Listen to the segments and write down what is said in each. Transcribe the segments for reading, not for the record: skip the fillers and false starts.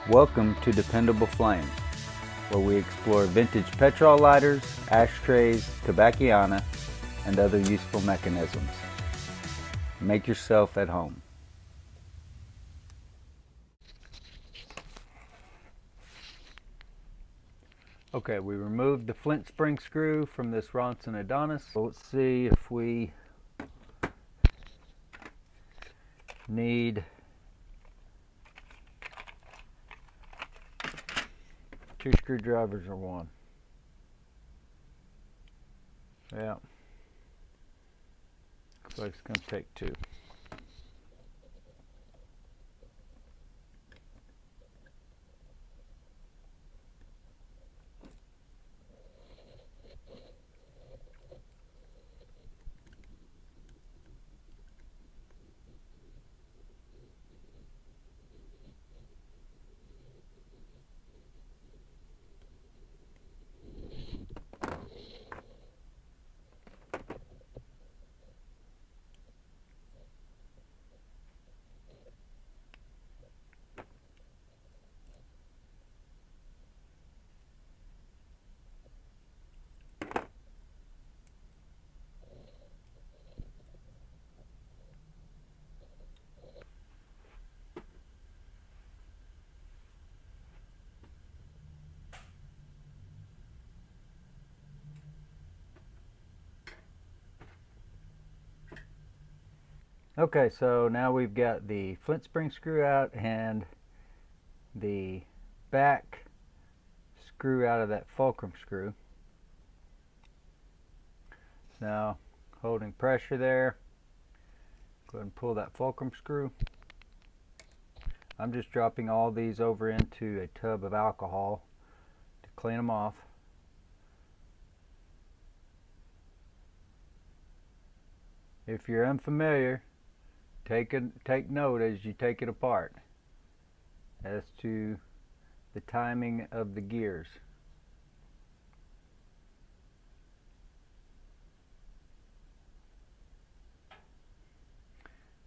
Welcome to Dependable Flame, where we explore vintage petrol lighters, ashtrays, tobacciana, and other useful mechanisms. Make yourself at home. Okay, we removed the flint spring screw from this Ronson Adonis. So let's see if we need two screwdrivers or one. Yeah, looks like it's going to take two. Okay, so now we've got the flint spring screw out and the back screw out of that fulcrum screw. Now, holding pressure there, go ahead and pull that fulcrum screw. I'm just dropping all these over into a tub of alcohol to clean them off. If you're unfamiliar, take note as you take it apart as to the timing of the gears.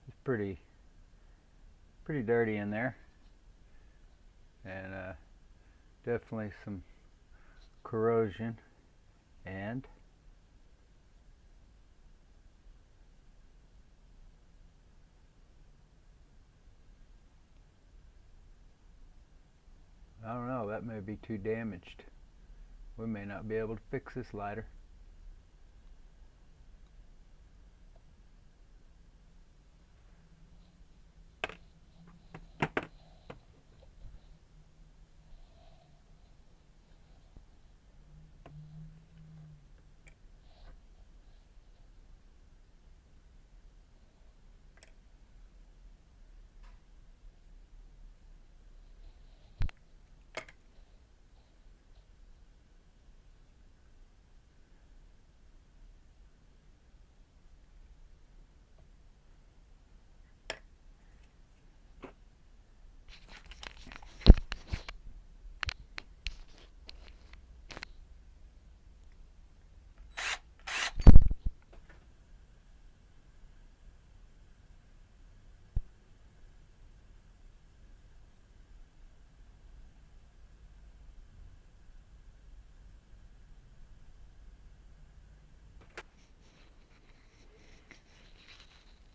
It's pretty dirty in there, and definitely some corrosion, and I don't know, that may be too damaged. We may not be able to fix this lighter.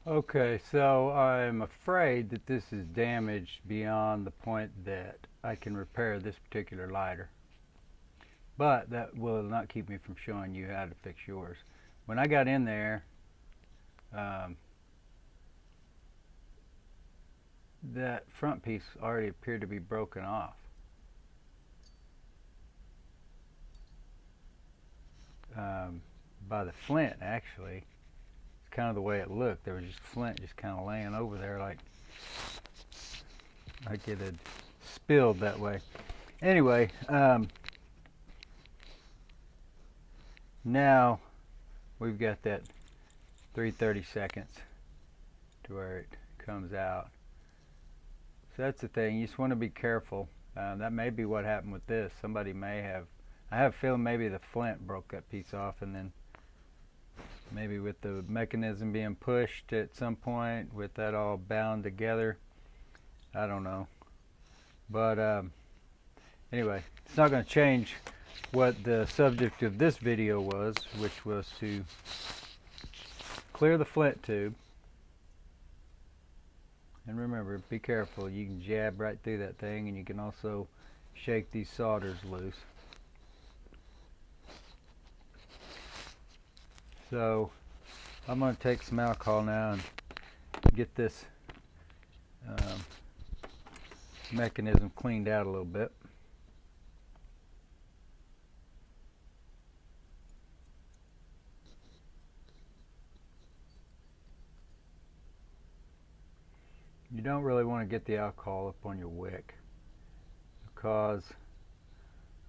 Okay, so I'm afraid that this is damaged beyond the point that I can repair this particular lighter. But that will not keep me from showing you how to fix yours. When I got in there, that front piece already appeared to be broken off. By the flint, actually. Kind of the way it looked. There was just flint just kind of laying over there like it had spilled that way. Anyway, now we've got that 3/32 to where it comes out. So that's the thing. You just want to be careful. That may be what happened with this. Somebody may have. I have a feeling maybe the flint broke that piece off, and then maybe with the mechanism being pushed at some point, with that all bound together, I don't know. But anyway, it's not going to change what the subject of this video was, which was to clear the flint tube. And remember, be careful. You can jab right through that thing, and you can also shake these solders loose. So I'm going to take some alcohol now and get this mechanism cleaned out a little bit. You don't really want to get the alcohol up on your wick. It'll cause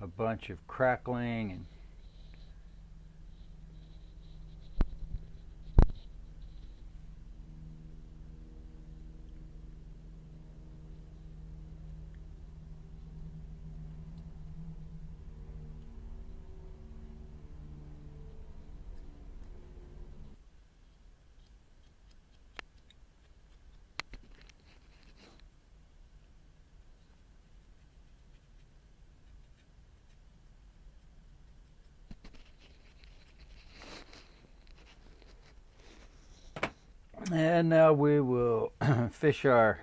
a bunch of crackling and now we will fish our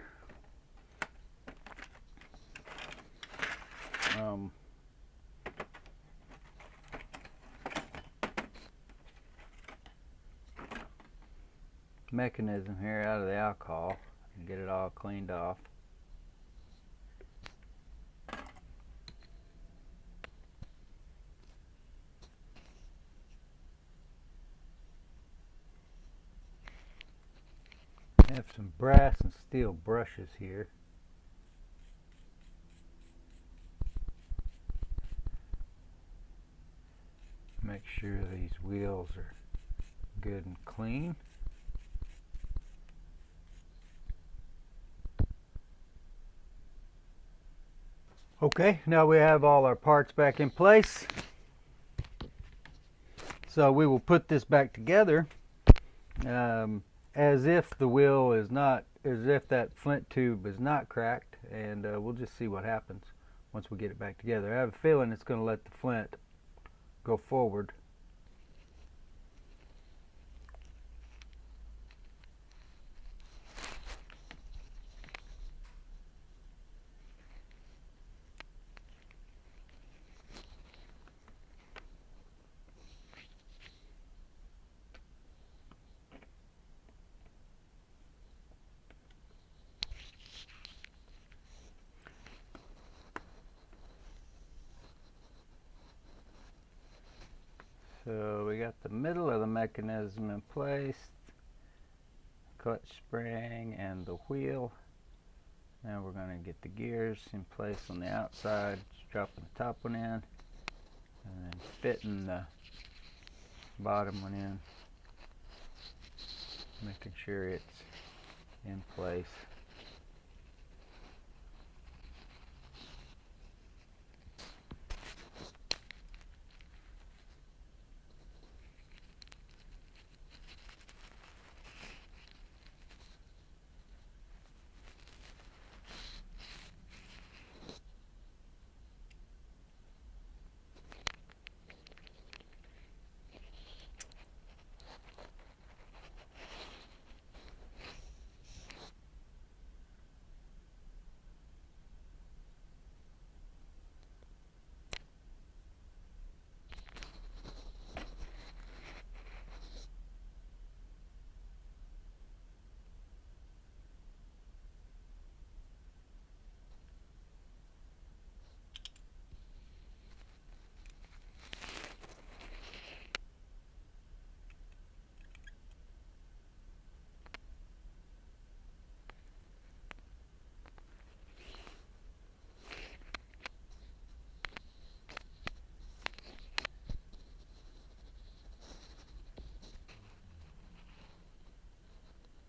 mechanism here out of the alcohol and get it all cleaned off. I have some brass and steel brushes here. Make sure these wheels are good and clean. Okay, now we have all our parts back in place. So we will put this back together as if the wheel is not, as if that flint tube is not cracked, and we'll just see what happens once we get it back together. I have a feeling it's going to let the flint go forward. So we got the middle of the mechanism in place, clutch spring and the wheel. Now we're going to get the gears in place on the outside, just dropping the top one in and then fitting the bottom one in, making sure it's in place.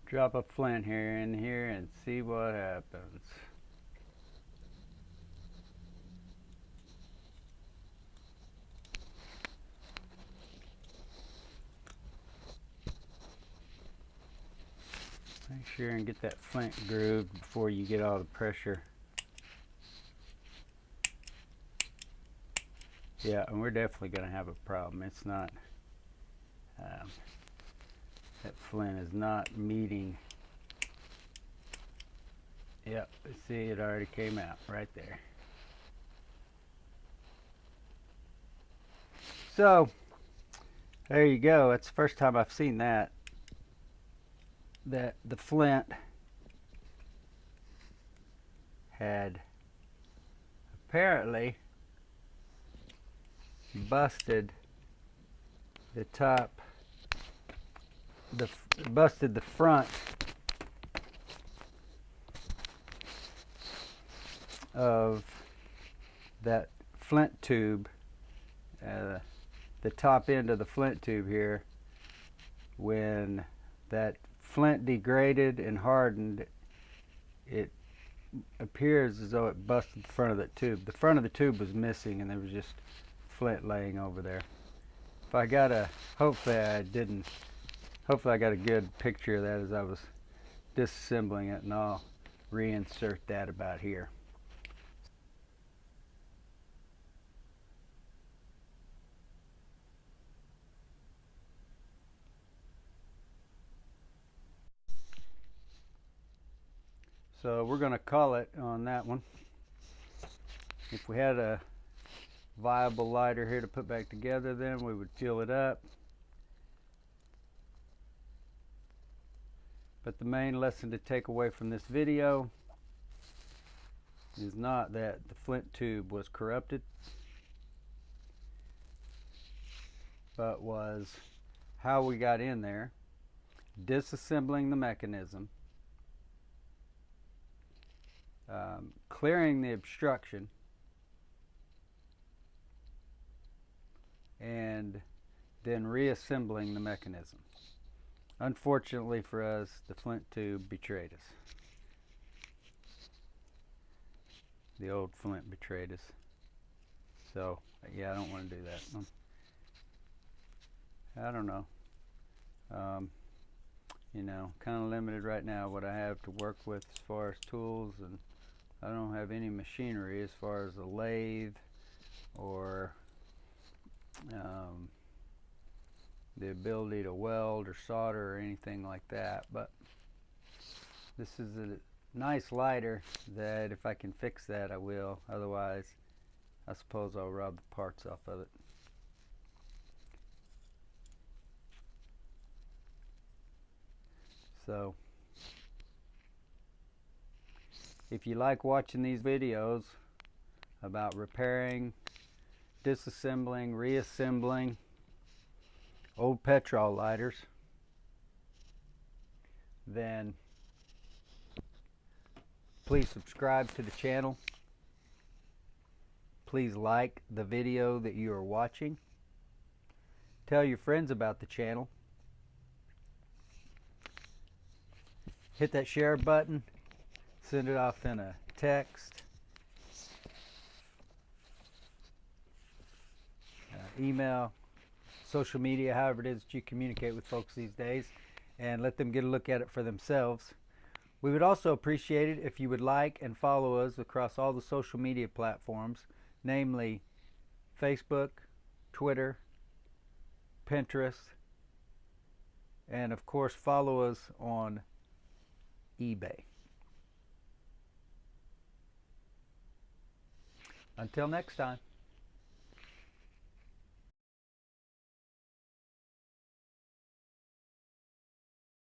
Drop a flint here in here and see what happens. Make sure and get that flint grooved before you get all the pressure Yeah, and we're definitely going to have a problem. It's not, that flint is not meeting. Yep, see, it already came out right there. So, there you go. That's the first time I've seen that. That the flint had apparently busted the top, busted the front of that flint tube, the top end of the flint tube here. When that flint degraded and hardened, it appears as though it busted the front of that tube. The front of the tube was missing and there was just flint laying over there. If I got a, hopefully I got a good picture of that as I was disassembling it, and I'll reinsert that about here. So we're going to call it on that one. If we had a viable lighter here to put back together, then we would fuel it up. But the main lesson to take away from this video is not that the flint tube was corrupted, but was how we got in there, disassembling the mechanism, clearing the obstruction, and then reassembling the mechanism. Unfortunately for us, the flint tube betrayed us. The old flint betrayed us. So, yeah, I don't want to do that. I don't know. You know, kind of limited right now what I have to work with as far as tools, and I don't have any machinery as far as a lathe or the ability to weld or solder or anything like that. But this is a nice lighter that if I can fix that, I will. Otherwise, I suppose I'll rob the parts off of it. So, if you like watching these videos about repairing, disassembling, reassembling old petrol lighters, then please subscribe to the channel. Please like the video that you are watching. Tell your friends about the channel. Hit that share button. Send it off in a text, email, social media, however it is that you communicate with folks these days, and let them get a look at it for themselves. We would also appreciate it if you would like and follow us across all the social media platforms, namely Facebook, Twitter, Pinterest, and of course follow us on eBay. Until next time.